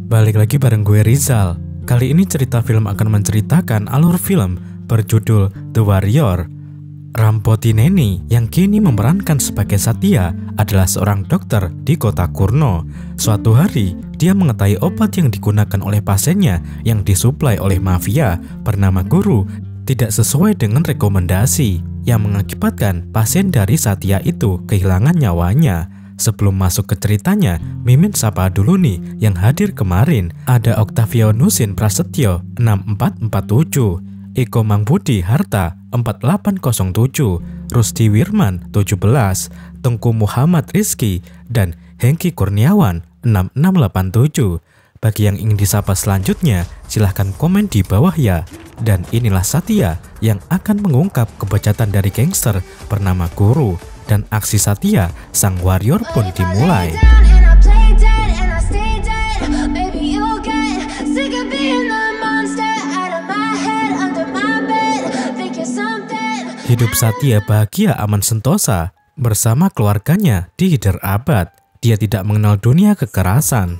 Balik lagi bareng gue Rizal. Kali ini cerita film akan menceritakan alur film berjudul The Warrior. Rampotineni yang kini memerankan sebagai Satya adalah seorang dokter di kota Kurno. Suatu hari, dia mengetahui obat yang digunakan oleh pasiennya yang disuplai oleh mafia bernama Guru tidak sesuai dengan rekomendasi, yang mengakibatkan pasien dari Satya itu kehilangan nyawanya. Sebelum masuk ke ceritanya, Mimin sapa dulu nih yang hadir kemarin. Ada Octavio Nusin Prasetyo 6447, Eko Mangbudi Harta 4807, Rusdi Wirman 17, Tengku Muhammad Rizky, dan Hengki Kurniawan 6687. Bagi yang ingin disapa selanjutnya, silahkan komen di bawah ya. Dan inilah Satya yang akan mengungkap kebejatan dari gangster bernama Guru. Dan aksi Satya, sang warrior pun dimulai. Hidup Satya bahagia aman sentosa bersama keluarganya di Hyderabad. Dia tidak mengenal dunia kekerasan.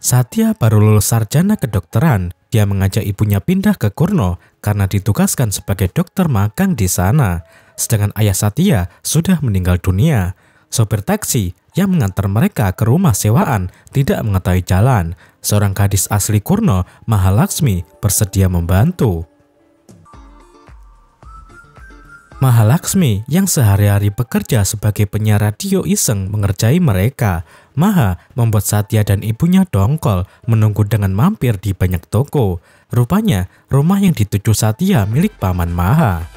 Satya baru lulus sarjana kedokteran. Dia mengajak ibunya pindah ke Kurno karena ditugaskan sebagai dokter magang di sana. Sedangkan ayah Satya sudah meninggal dunia. Sopir taksi yang mengantar mereka ke rumah sewaan tidak mengetahui jalan. Seorang gadis asli Kurno, Mahalaksmi, bersedia membantu. Mahalaksmi yang sehari-hari bekerja sebagai penyiar radio iseng mengerjai mereka. Maha membuat Satya dan ibunya dongkol menunggu dengan mampir di banyak toko. Rupanya rumah yang dituju Satya milik paman Maha.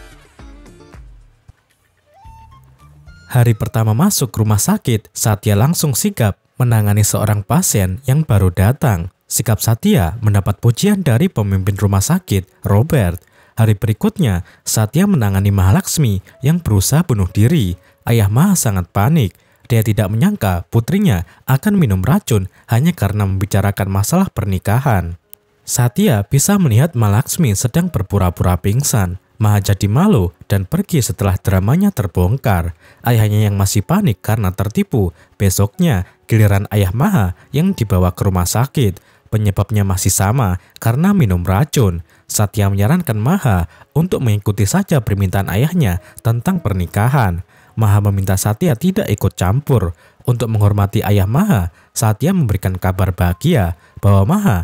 Hari pertama masuk rumah sakit, Satya langsung sigap menangani seorang pasien yang baru datang. Sikap Satya mendapat pujian dari pemimpin rumah sakit, Robert. Hari berikutnya, Satya menangani Mahalaksmi yang berusaha bunuh diri. Ayah Maha sangat panik. Dia tidak menyangka putrinya akan minum racun hanya karena membicarakan masalah pernikahan. Satya bisa melihat Mahalaksmi sedang berpura-pura pingsan. Maha jadi malu dan pergi setelah dramanya terbongkar. Ayahnya yang masih panik karena tertipu. Besoknya, giliran ayah Maha yang dibawa ke rumah sakit. Penyebabnya masih sama, karena minum racun. Satya menyarankan Maha untuk mengikuti saja permintaan ayahnya tentang pernikahan. Maha meminta Satya tidak ikut campur. Untuk menghormati ayah Maha, Satya memberikan kabar bahagia bahwa Maha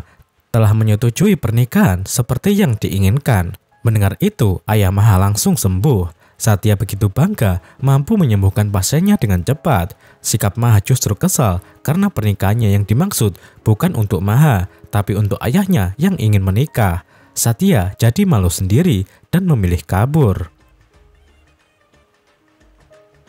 telah menyetujui pernikahan seperti yang diinginkan. Mendengar itu, ayah Maha langsung sembuh. Satya begitu bangga mampu menyembuhkan pasiennya dengan cepat. Sikap Maha justru kesal karena pernikahannya yang dimaksud bukan untuk Maha, tapi untuk ayahnya yang ingin menikah. Satya jadi malu sendiri dan memilih kabur.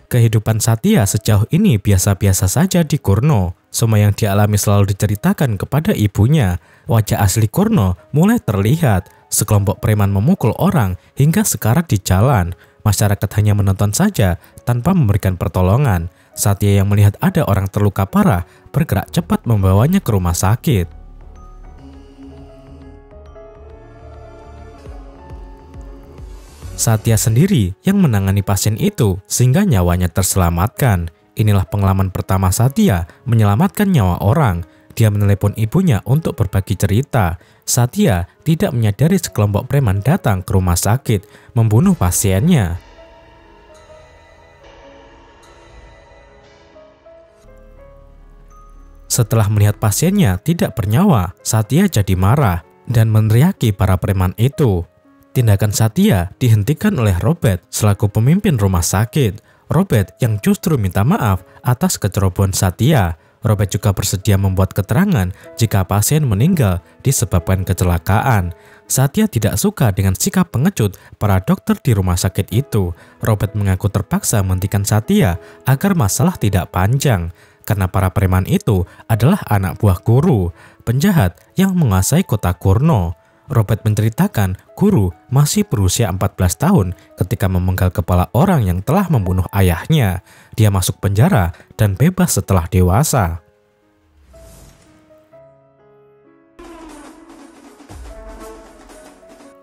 Kehidupan Satya sejauh ini biasa-biasa saja di Kurno. Semua yang dialami selalu diceritakan kepada ibunya. Wajah asli Kurno mulai terlihat. Sekelompok preman memukul orang hingga sekarat di jalan. Masyarakat hanya menonton saja tanpa memberikan pertolongan. Satya yang melihat ada orang terluka parah bergerak cepat membawanya ke rumah sakit. Satya sendiri yang menangani pasien itu sehingga nyawanya terselamatkan. Inilah pengalaman pertama Satya menyelamatkan nyawa orang. Dia menelepon ibunya untuk berbagi cerita. Satya tidak menyadari sekelompok preman datang ke rumah sakit membunuh pasiennya. Setelah melihat pasiennya tidak bernyawa, Satya jadi marah dan meneriaki para preman itu. Tindakan Satya dihentikan oleh Robert selaku pemimpin rumah sakit. Robert yang justru minta maaf atas kecerobohan Satya. Robert juga bersedia membuat keterangan jika pasien meninggal disebabkan kecelakaan. Satya tidak suka dengan sikap pengecut para dokter di rumah sakit itu. Robert mengaku terpaksa menghentikan Satya agar masalah tidak panjang. Karena para preman itu adalah anak buah Guru, penjahat yang menguasai kota Kurno. Robert menceritakan Guru masih berusia 14 tahun ketika memenggal kepala orang yang telah membunuh ayahnya. Dia masuk penjara dan bebas setelah dewasa.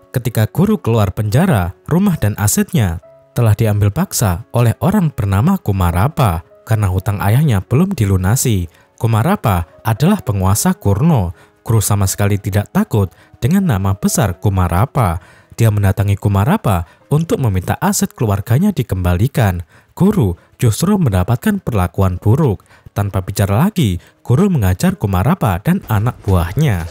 Ketika Guru keluar penjara, rumah dan asetnya telah diambil paksa oleh orang bernama Kumarapa karena hutang ayahnya belum dilunasi. Kumarapa adalah penguasa Kurno. Guru sama sekali tidak takut dengan nama besar Kumarapa. Dia mendatangi Kumarapa untuk meminta aset keluarganya dikembalikan. Guru justru mendapatkan perlakuan buruk. Tanpa bicara lagi, Guru mengajar Kumarapa dan anak buahnya.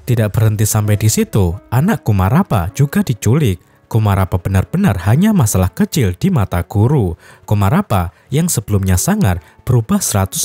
Tidak berhenti sampai di situ, anak Kumarapa juga diculik. Kumarapa benar-benar hanya masalah kecil di mata Guru. Kumarapa yang sebelumnya sangar berubah 180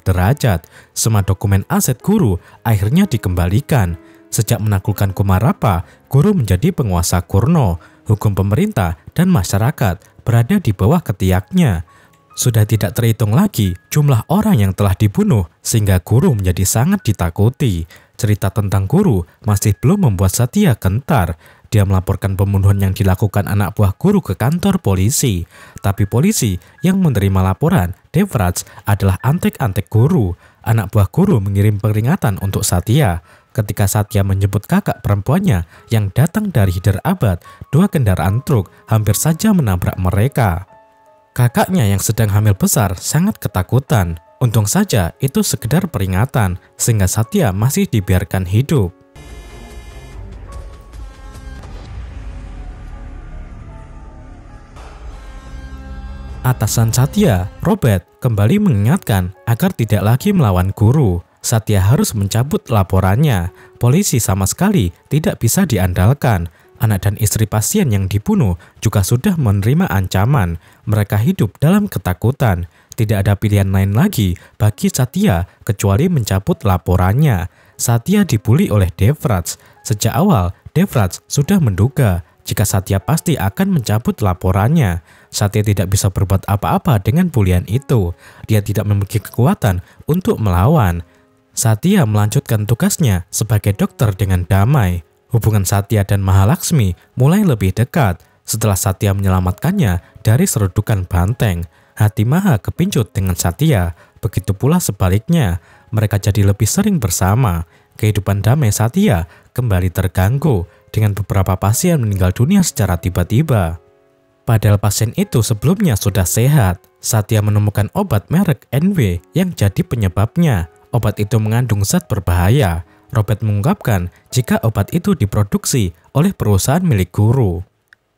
derajat. Semua dokumen aset Guru akhirnya dikembalikan. Sejak menaklukkan Kumarapa, Guru menjadi penguasa Kurno. Hukum pemerintah dan masyarakat berada di bawah ketiaknya. Sudah tidak terhitung lagi jumlah orang yang telah dibunuh sehingga Guru menjadi sangat ditakuti. Cerita tentang Guru masih belum membuat Satya gentar. Dia melaporkan pembunuhan yang dilakukan anak buah Guru ke kantor polisi. Tapi polisi yang menerima laporan Devraj adalah antek-antek Guru. Anak buah Guru mengirim peringatan untuk Satya. Ketika Satya menyebut kakak perempuannya yang datang dari Hyderabad, 2 kendaraan truk hampir saja menabrak mereka. Kakaknya yang sedang hamil besar sangat ketakutan. Untung saja itu sekedar peringatan, sehingga Satya masih dibiarkan hidup. Atasan Satya, Robert, kembali mengingatkan agar tidak lagi melawan Guru. Satya harus mencabut laporannya. Polisi sama sekali tidak bisa diandalkan. Anak dan istri pasien yang dibunuh juga sudah menerima ancaman. Mereka hidup dalam ketakutan. Tidak ada pilihan lain lagi bagi Satya kecuali mencabut laporannya. Satya dibully oleh Devraj. Sejak awal, Devraj sudah menduga jika Satya pasti akan mencabut laporannya. Satya tidak bisa berbuat apa-apa dengan bulian itu. Dia tidak memiliki kekuatan untuk melawan. Satya melanjutkan tugasnya sebagai dokter dengan damai. Hubungan Satya dan Mahalaksmi mulai lebih dekat setelah Satya menyelamatkannya dari serudukan banteng. Hati Maha kepincut dengan Satya, begitu pula sebaliknya. Mereka jadi lebih sering bersama. Kehidupan damai Satya kembali terganggu dengan beberapa pasien meninggal dunia secara tiba-tiba. Padahal pasien itu sebelumnya sudah sehat. Satya menemukan obat merek NW yang jadi penyebabnya. Obat itu mengandung zat berbahaya. Robert mengungkapkan jika obat itu diproduksi oleh perusahaan milik Guru.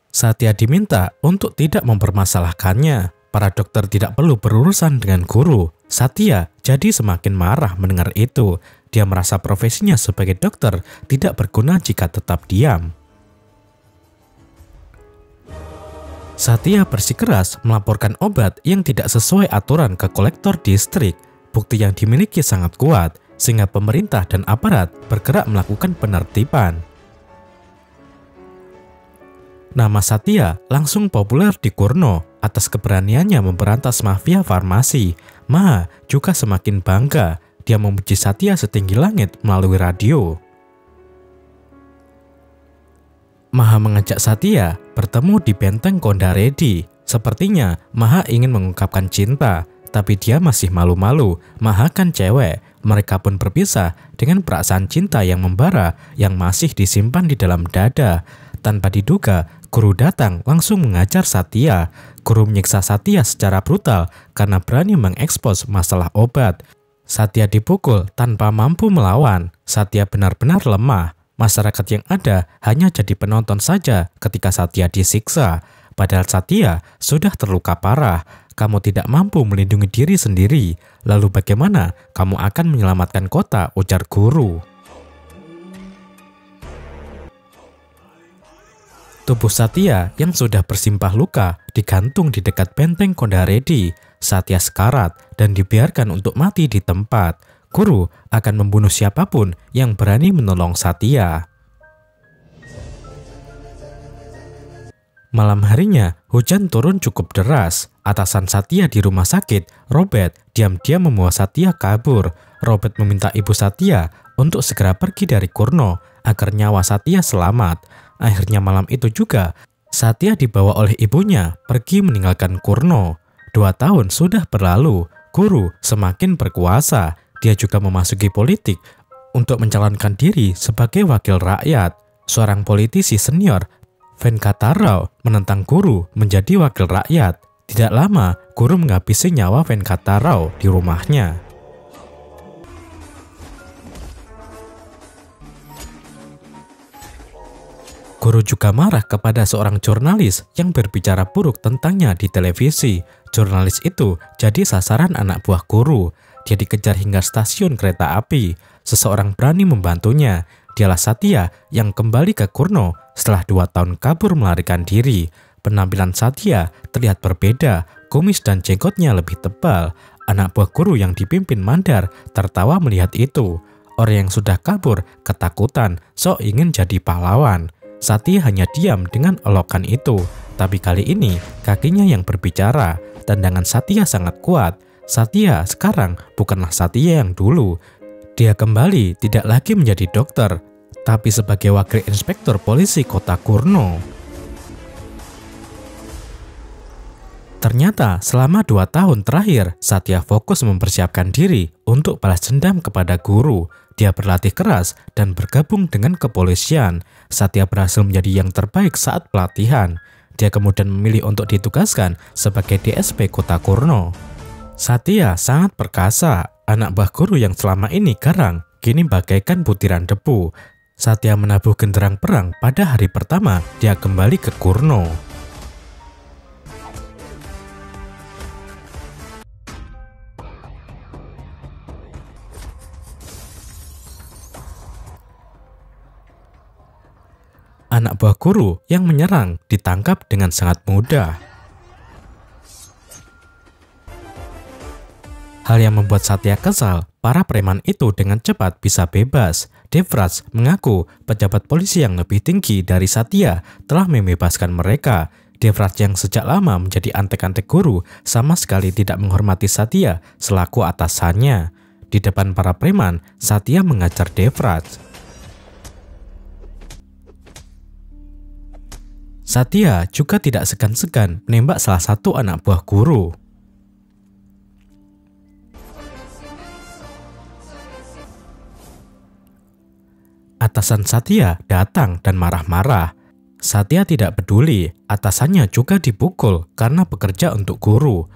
Satya diminta untuk tidak mempermasalahkannya. Para dokter tidak perlu berurusan dengan Guru. Satya jadi semakin marah mendengar itu. Dia merasa profesinya sebagai dokter tidak berguna jika tetap diam. Satya bersikeras melaporkan obat yang tidak sesuai aturan ke kolektor distrik. Bukti yang dimiliki sangat kuat, sehingga pemerintah dan aparat bergerak melakukan penertiban. Nama Satya langsung populer di Kurno atas keberaniannya memberantas mafia farmasi. Maha juga semakin bangga. Dia memuji Satya setinggi langit melalui radio. Maha mengajak Satya bertemu di benteng Kondaredi. Sepertinya Maha ingin mengungkapkan cinta, tapi dia masih malu-malu. Maha kan cewek. Mereka pun berpisah dengan perasaan cinta yang membara yang masih disimpan di dalam dada. Tanpa diduga, Guru datang langsung mengajar Satya. Guru menyiksa Satya secara brutal karena berani mengekspos masalah obat. Satya dipukul tanpa mampu melawan. Satya benar-benar lemah. Masyarakat yang ada hanya jadi penonton saja ketika Satya disiksa. Padahal Satya sudah terluka parah. Kamu tidak mampu melindungi diri sendiri. Lalu bagaimana kamu akan menyelamatkan kota, ujar Guru. Tubuh Satya yang sudah bersimpah luka digantung di dekat benteng Kondaredi. Satya sekarat dan dibiarkan untuk mati di tempat. Guru akan membunuh siapapun yang berani menolong Satya. Malam harinya, hujan turun cukup deras. Atasan Satya di rumah sakit, Robert, diam-diam membawa Satya kabur. Robert meminta ibu Satya untuk segera pergi dari Kurno agar nyawa Satya selamat. Akhirnya malam itu juga, Satya dibawa oleh ibunya pergi meninggalkan Kurno. 2 tahun sudah berlalu, Guru semakin berkuasa. Dia juga memasuki politik untuk mencalonkan diri sebagai wakil rakyat. Seorang politisi senior, Venkatarao menentang guru menjadi wakil rakyat. Tidak lama, guru menghabisi nyawa Venkatarao di rumahnya. Guru juga marah kepada seorang jurnalis yang berbicara buruk tentangnya di televisi. Jurnalis itu jadi sasaran anak buah guru. Dia dikejar hingga stasiun kereta api. Seseorang berani membantunya. Dialah Satya yang kembali ke Kurno setelah 2 tahun kabur melarikan diri. Penampilan Satya terlihat berbeda, kumis dan jenggotnya lebih tebal. Anak buah guru yang dipimpin Mandar tertawa melihat itu. Orang yang sudah kabur ketakutan, sok ingin jadi pahlawan. Satya hanya diam dengan elokan itu. Tapi kali ini kakinya yang berbicara. Tendangan Satya sangat kuat. Satya sekarang bukanlah Satya yang dulu. Dia kembali tidak lagi menjadi dokter, tapi sebagai wakil inspektur polisi kota Kurno. Ternyata selama 2 tahun terakhir, Satya fokus mempersiapkan diri untuk balas dendam kepada guru. Dia berlatih keras dan bergabung dengan kepolisian. Satya berhasil menjadi yang terbaik saat pelatihan. Dia kemudian memilih untuk ditugaskan sebagai DSP kota Kurno. Satya sangat perkasa. Anak buah guru yang selama ini garang, kini bagaikan butiran debu. Satya menabuh genderang perang pada hari pertama dia kembali ke Kurno. Anak buah guru yang menyerang ditangkap dengan sangat mudah. Hal yang membuat Satya kesal, para preman itu dengan cepat bisa bebas. Devraj mengaku pejabat polisi yang lebih tinggi dari Satya telah membebaskan mereka. Devraj yang sejak lama menjadi antek-antek guru sama sekali tidak menghormati Satya selaku atasannya. Di depan para preman, Satya mengajar Devraj. Satya juga tidak segan-segan menembak salah satu anak buah guru. Atasan Satya datang dan marah-marah. Satya tidak peduli, atasannya juga dipukul karena bekerja untuk guru.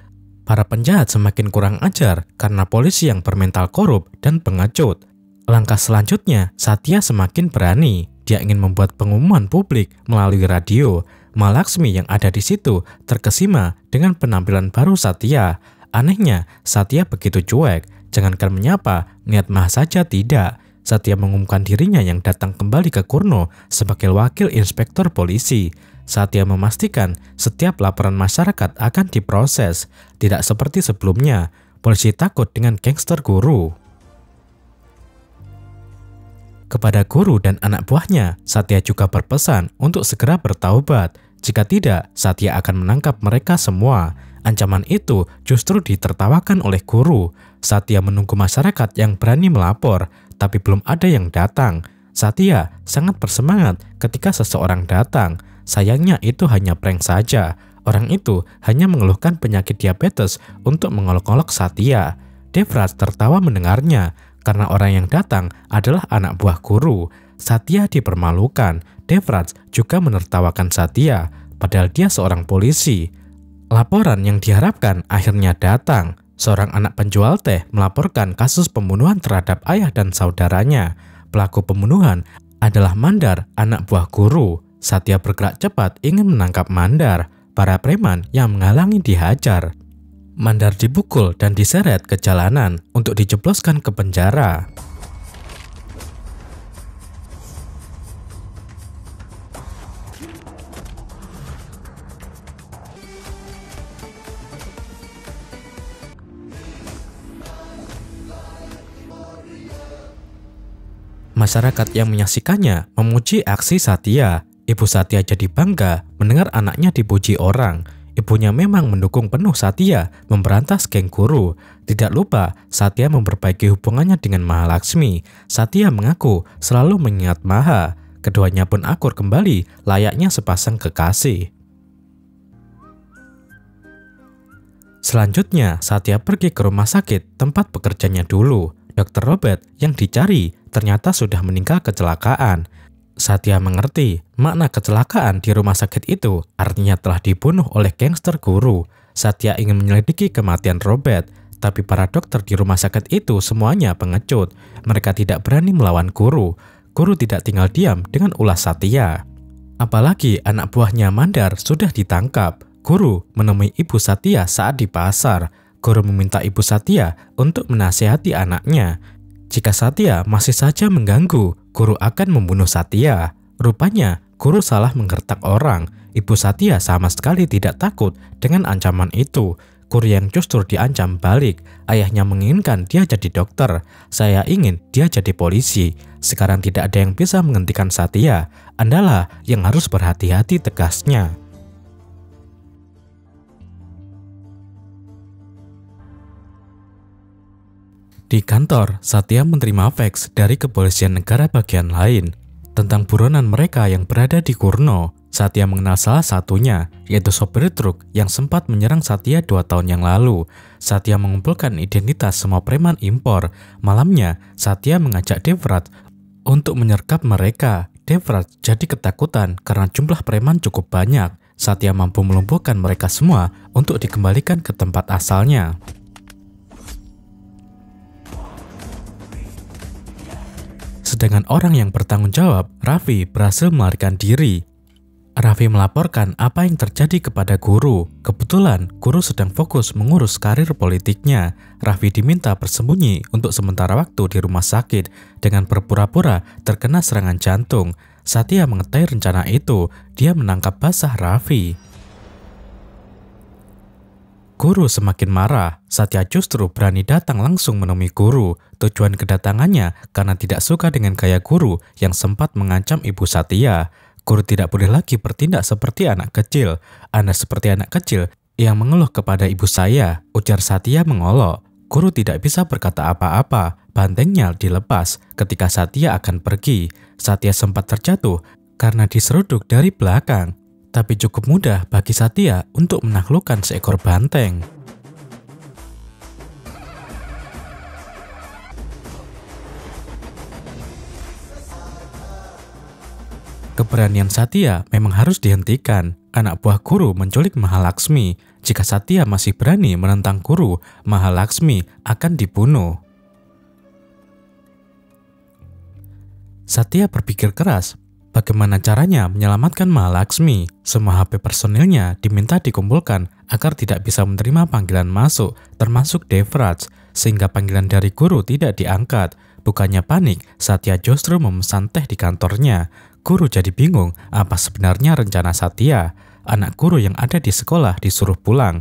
Para penjahat semakin kurang ajar karena polisi yang bermental korup dan pengecut. Langkah selanjutnya, Satya semakin berani. Dia ingin membuat pengumuman publik melalui radio. Mahalakshmi yang ada di situ terkesima dengan penampilan baru Satya. Anehnya, Satya begitu cuek. Jangankan menyapa, niat mah saja tidak. Satya mengumumkan dirinya yang datang kembali ke Kurno sebagai wakil inspektur polisi. Satya memastikan setiap laporan masyarakat akan diproses. Tidak seperti sebelumnya, polisi takut dengan gangster guru. Kepada guru dan anak buahnya, Satya juga berpesan untuk segera bertaubat. Jika tidak, Satya akan menangkap mereka semua. Ancaman itu justru ditertawakan oleh guru. Satya menunggu masyarakat yang berani melapor, tapi belum ada yang datang. Satya sangat bersemangat ketika seseorang datang. Sayangnya itu hanya prank saja. Orang itu hanya mengeluhkan penyakit diabetes untuk mengolok-olok Satya. Devraj tertawa mendengarnya, karena orang yang datang adalah anak buah guru. Satya dipermalukan. Devraj juga menertawakan Satya, padahal dia seorang polisi. Laporan yang diharapkan akhirnya datang. Seorang anak penjual teh melaporkan kasus pembunuhan terhadap ayah dan saudaranya. Pelaku pembunuhan adalah Mandar, anak buah guru. Satya bergerak cepat ingin menangkap Mandar. Para preman yang menghalangi dihajar. Mandar dipukul dan diseret ke jalanan untuk dijebloskan ke penjara. Masyarakat yang menyaksikannya memuji aksi Satya. Ibu Satya jadi bangga mendengar anaknya dipuji orang. Ibunya memang mendukung penuh Satya memberantas geng guru. Tidak lupa, Satya memperbaiki hubungannya dengan Mahalakshmi. Satya mengaku selalu mengingat Maha. Keduanya pun akur kembali, layaknya sepasang kekasih. Selanjutnya, Satya pergi ke rumah sakit tempat bekerjanya dulu. Dr. Robert yang dicari ternyata sudah meninggal kecelakaan. Satya mengerti makna kecelakaan di rumah sakit itu artinya telah dibunuh oleh gangster guru. Satya ingin menyelidiki kematian Robert, tapi para dokter di rumah sakit itu semuanya pengecut. Mereka tidak berani melawan guru. Guru tidak tinggal diam dengan ulah Satya. Apalagi anak buahnya Mandar sudah ditangkap. Guru menemui ibu Satya saat di pasar. Guru meminta ibu Satya untuk menasihati anaknya. Jika Satya masih saja mengganggu, guru akan membunuh Satya. Rupanya, guru salah menggertak orang. Ibu Satya sama sekali tidak takut dengan ancaman itu. Guru yang justru diancam balik. Ayahnya menginginkan dia jadi dokter. Saya ingin dia jadi polisi. Sekarang tidak ada yang bisa menghentikan Satya. Andalah yang harus berhati-hati, tegasnya. Di kantor, Satya menerima fax dari kepolisian negara bagian lain tentang buronan mereka yang berada di Kurno. Satya mengenal salah satunya, yaitu sopir truk yang sempat menyerang Satya 2 tahun yang lalu. Satya mengumpulkan identitas semua preman impor. Malamnya, Satya mengajak Devrat untuk menyergap mereka. Devrat jadi ketakutan karena jumlah preman cukup banyak. Satya mampu melumpuhkan mereka semua untuk dikembalikan ke tempat asalnya. Sedangkan orang yang bertanggung jawab, Raffi, berhasil melarikan diri. Raffi melaporkan apa yang terjadi kepada guru. Kebetulan, guru sedang fokus mengurus karir politiknya. Raffi diminta bersembunyi untuk sementara waktu di rumah sakit dengan berpura-pura terkena serangan jantung. Satya mengetahui rencana itu, dia menangkap basah Raffi. Guru semakin marah. Satya justru berani datang langsung menemui guru. Tujuan kedatangannya karena tidak suka dengan gaya guru yang sempat mengancam ibu Satya. Guru tidak boleh lagi bertindak seperti anak kecil. Anda seperti anak kecil yang mengeluh kepada ibu saya, ujar Satya mengolok. Guru tidak bisa berkata apa-apa. Bantengnya dilepas ketika Satya akan pergi. Satya sempat terjatuh karena diseruduk dari belakang. Tapi cukup mudah bagi Satya untuk menaklukkan seekor banteng. Keberanian Satya memang harus dihentikan. Anak buah guru menculik Mahalaxmi. Jika Satya masih berani menentang guru, Mahalaxmi akan dibunuh. Satya berpikir keras. Bagaimana caranya menyelamatkan Mahalaxmi? Semua HP personilnya diminta dikumpulkan agar tidak bisa menerima panggilan masuk, termasuk Devraj, sehingga panggilan dari guru tidak diangkat. Bukannya panik, Satya justru memesan teh di kantornya. Guru jadi bingung apa sebenarnya rencana Satya. Anak guru yang ada di sekolah disuruh pulang.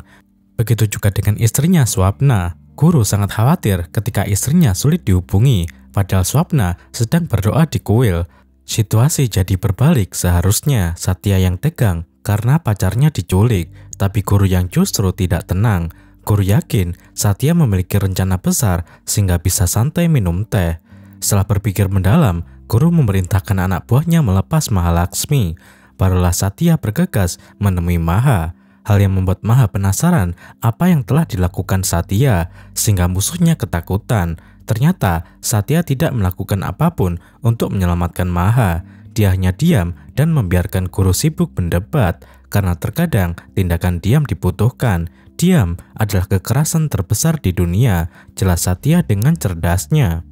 Begitu juga dengan istrinya Swapna. Guru sangat khawatir ketika istrinya sulit dihubungi, padahal Swapna sedang berdoa di kuil. Situasi jadi berbalik, seharusnya Satya yang tegang karena pacarnya diculik, tapi guru yang justru tidak tenang. Guru yakin Satya memiliki rencana besar sehingga bisa santai minum teh. Setelah berpikir mendalam, guru memerintahkan anak buahnya melepas Mahalaxmi. Barulah Satya bergegas menemui Maha. Hal yang membuat Maha penasaran apa yang telah dilakukan Satya, sehingga musuhnya ketakutan. Ternyata Satya tidak melakukan apapun untuk menyelamatkan Maha. Dia hanya diam dan membiarkan guru sibuk mendebat, karena terkadang tindakan diam dibutuhkan. Diam adalah kekerasan terbesar di dunia, jelas Satya dengan cerdasnya.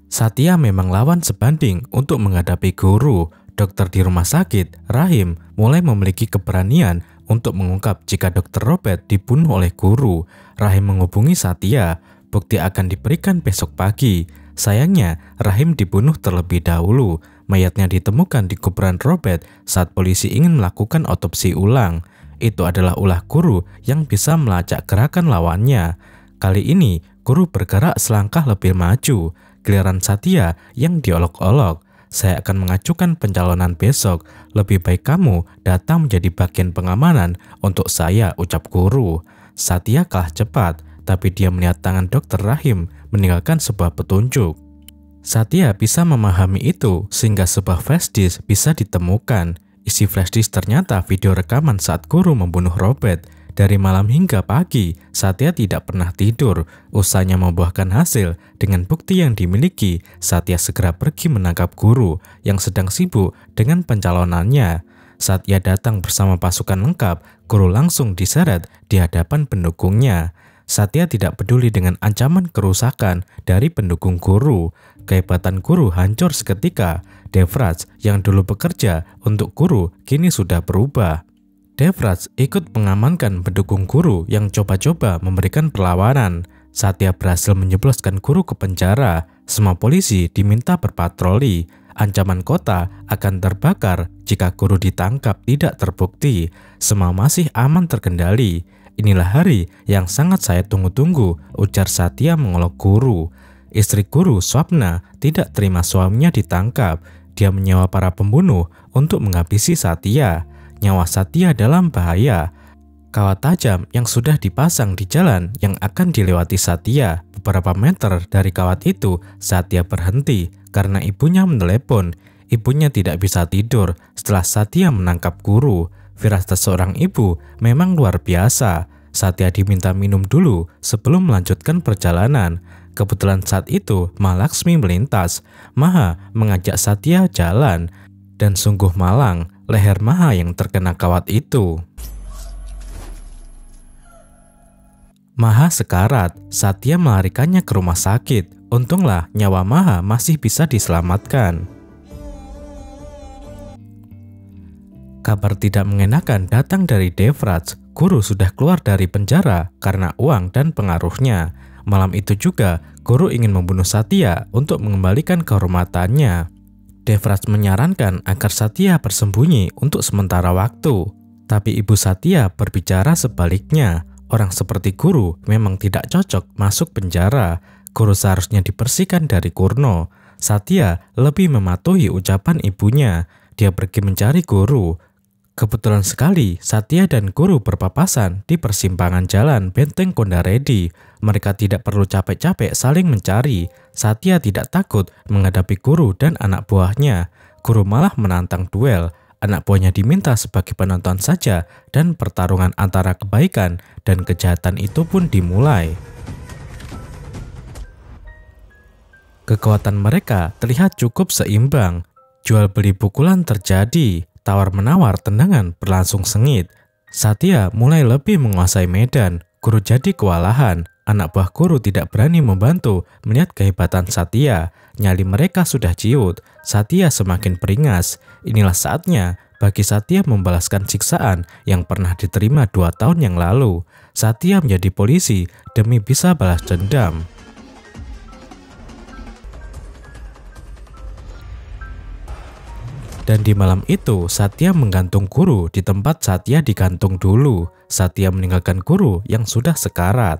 Satya memang lawan sebanding untuk menghadapi guru. Dokter di rumah sakit, Rahim, mulai memiliki keberanian untuk mengungkap jika Dr. Robert dibunuh oleh guru. Rahim menghubungi Satya, bukti akan diberikan besok pagi. Sayangnya, Rahim dibunuh terlebih dahulu. Mayatnya ditemukan di kuburan Robert saat polisi ingin melakukan otopsi ulang. Itu adalah ulah guru yang bisa melacak gerakan lawannya. Kali ini, guru bergerak selangkah lebih maju. Giliran Satya yang diolok-olok. Saya akan mengajukan pencalonan besok. Lebih baik kamu datang menjadi bagian pengamanan untuk saya, ucap guru. Satya kalah cepat, tapi dia melihat tangan Dr. Rahim meninggalkan sebuah petunjuk. Satya bisa memahami itu sehingga sebuah flash disk bisa ditemukan. Isi flash disk ternyata video rekaman saat guru membunuh Robert. Dari malam hingga pagi, Satya tidak pernah tidur. Usahanya membuahkan hasil. Dengan bukti yang dimiliki, Satya segera pergi menangkap guru yang sedang sibuk dengan pencalonannya. Saat ia datang bersama pasukan lengkap, guru langsung diseret di hadapan pendukungnya. Satya tidak peduli dengan ancaman kerusakan dari pendukung guru. Kehebatan guru hancur seketika. Devraj yang dulu bekerja untuk guru kini sudah berubah. Devraj ikut mengamankan pendukung guru yang coba-coba memberikan perlawanan. Satya berhasil menjebloskan guru ke penjara. Semua polisi diminta berpatroli. Ancaman kota akan terbakar jika guru ditangkap tidak terbukti. Semua masih aman terkendali. Inilah hari yang sangat saya tunggu-tunggu, ujar Satya mengelok guru. Istri guru, Swapna, tidak terima suaminya ditangkap. Dia menyewa para pembunuh untuk menghabisi Satya. Nyawa Satya dalam bahaya. Kawat tajam yang sudah dipasang di jalan yang akan dilewati Satya. Beberapa meter dari kawat itu, Satya berhenti karena ibunya menelepon. Ibunya tidak bisa tidur setelah Satya menangkap guru. Firasat seorang ibu memang luar biasa. Satya diminta minum dulu sebelum melanjutkan perjalanan. Kebetulan saat itu Mahalakshmi melintas. Maha mengajak Satya jalan. Dan sungguh malang leher Maha yang terkena kawat itu. Maha sekarat. Satya melarikannya ke rumah sakit. Untunglah nyawa Maha masih bisa diselamatkan. Kabar tidak mengenakan datang dari Devraj. Guru sudah keluar dari penjara karena uang dan pengaruhnya. Malam itu juga, guru ingin membunuh Satya untuk mengembalikan kehormatannya. Devraj menyarankan agar Satya bersembunyi untuk sementara waktu. Tapi ibu Satya berbicara sebaliknya. Orang seperti guru memang tidak cocok masuk penjara. Guru seharusnya dibersihkan dari Kurno. Satya lebih mematuhi ucapan ibunya. Dia pergi mencari guru. Kebetulan sekali, Satya dan guru berpapasan di persimpangan jalan Benteng Kondaredi. Mereka tidak perlu capek-capek saling mencari. Satya tidak takut menghadapi guru dan anak buahnya. Guru malah menantang duel. Anak buahnya diminta sebagai penonton saja dan pertarungan antara kebaikan dan kejahatan itu pun dimulai. Kekuatan mereka terlihat cukup seimbang. Jual beli pukulan terjadi. Tawar-menawar tendangan berlangsung sengit. Satya mulai lebih menguasai medan. Guru jadi kewalahan. Anak buah guru tidak berani membantu melihat kehebatan Satya. Nyali mereka sudah ciut. Satya semakin beringas. Inilah saatnya bagi Satya membalaskan siksaan yang pernah diterima 2 tahun yang lalu. Satya menjadi polisi demi bisa balas dendam. Dan di malam itu, Satya menggantung guru di tempat Satya digantung dulu. Satya meninggalkan guru yang sudah sekarat.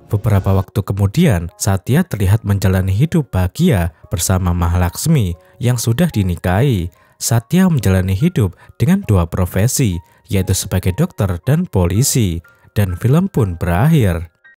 Beberapa waktu kemudian, Satya terlihat menjalani hidup bahagia bersama Mahalakshmi yang sudah dinikahi. Satya menjalani hidup dengan 2 profesi, yaitu sebagai dokter dan polisi. Dan film pun berakhir.